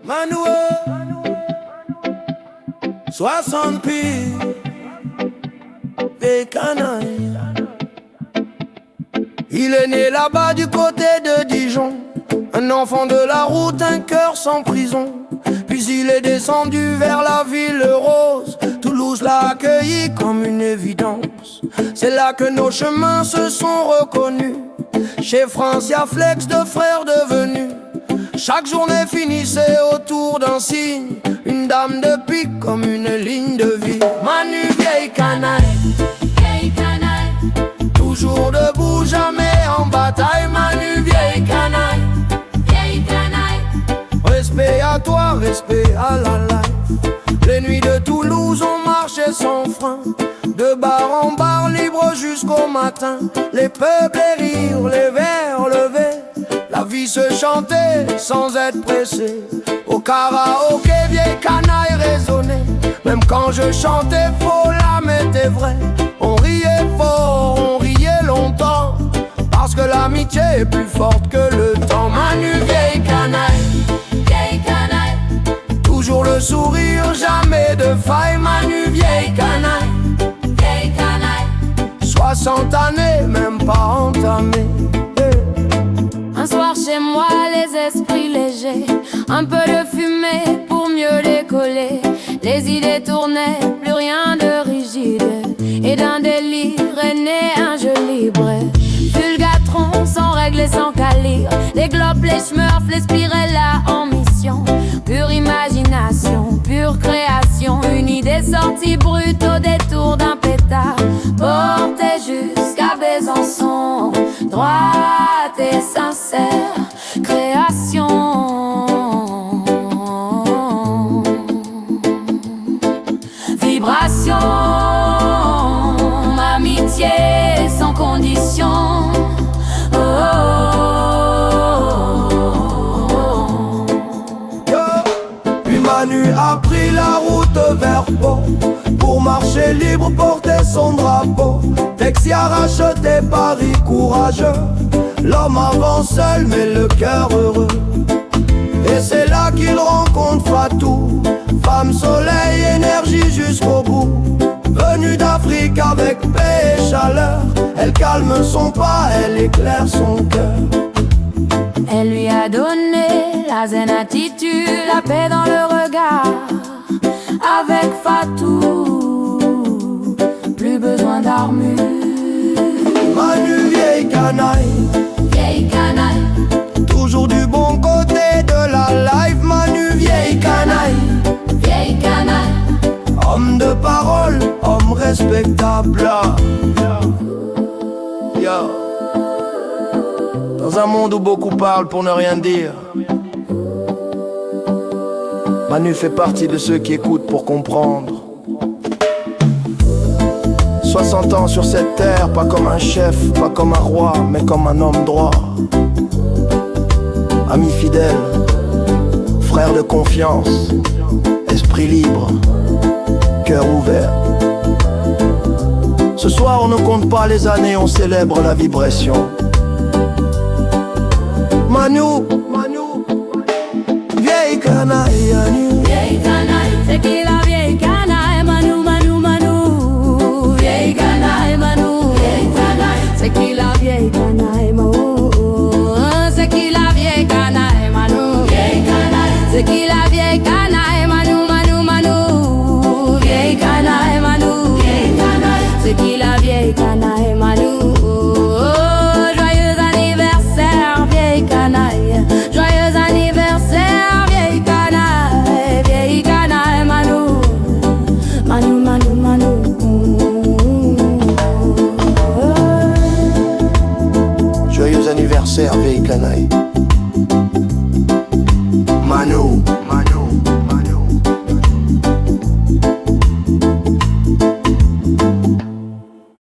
Manu, 60 pieds, vieille canaille. Il est né là-bas du côté de Dijon, un enfant de la route, un cœur sans prison. Puis il est descendu vers la ville rose. Toulouse l'a accueilli comme une évidence. C'est là que nos chemins se sont reconnus. Chez France, y'a Flex, deux frères devenus. Chaque journée finissait autour d'un signe, une dame de pique comme une ligne de vie. Manu, vieille canaille, toujours debout, jamais en bataille. Manu, vieille canaille, respect à toi, respect à la life. Les nuits de Toulouse, on marchait sans frein, de bar en bar, libre jusqu'au matin. Les peuples, les rires, les verres levés, la vie se chantait sans être pressée. Au karaoké, vieille canaille résonnait. Même quand je chantais faux, l'âme était vraie. On riait fort, on riait longtemps, parce que l'amitié est plus forte que le temps. Manu, vieille canaille, toujours le sourire, jamais de faille. Manu, vieille canaille, 60 années, même pas entamées. Un soir chez moi, les esprits légers, un peu de fumée pour mieux décoller. Les idées tournaient, plus rien de rigide, et d'un délire est né un jeu libre. Fulgatron, sans règle et sans calibre, les globes, les smurfs, les spirella en mission. Pure imagination, pure création, une idée sortie brute au détour d'un pétard, portée jusqu'à Besançon, droite et sincère création. Vibration, amitié sans condition. Oh, oh, oh. Puis Manu a pris la route vers Pau, pour marcher libre, porter son drapeau. Texi a racheté Paris courageux, l'homme avance seul mais le cœur heureux. Et c'est là qu'il rencontre Fatou, femme soleil, énergie jusqu'au bout. Venue d'Afrique avec paix et chaleur, elle calme son pas, elle éclaire son cœur. Elle lui a donné la zen attitude, la paix dans le regard. Avec Fatou, plus besoin d'armure. Manu, vieille canaille, toujours du bon côté de la life. Manu, vieille canaille, homme de parole, homme respectable. Yo. Dans un monde où beaucoup parlent pour ne rien dire, Manu fait partie de ceux qui écoutent pour comprendre. 60 ans sur cette terre, pas comme un chef, pas comme un roi, mais comme un homme droit. Ami fidèle, frère de confiance, esprit libre, cœur ouvert. Ce soir on ne compte pas les années, on célèbre la vibration. Manu, vieille canaille, c'est qui la vieille canaille? Manu, vieille canaille, c'est qui la vieille canaille? C'est qui la vieille canaille, Manu? C'est qui la vieille canaille, Manu? Vieille canaille, Manu. C'est qui la vieille canaille, Manu? Joyeux anniversaire, vieille canaille. Joyeux anniversaire, vieille canaille, Manu. Joyeux anniversaire, vieille canaille. Manu.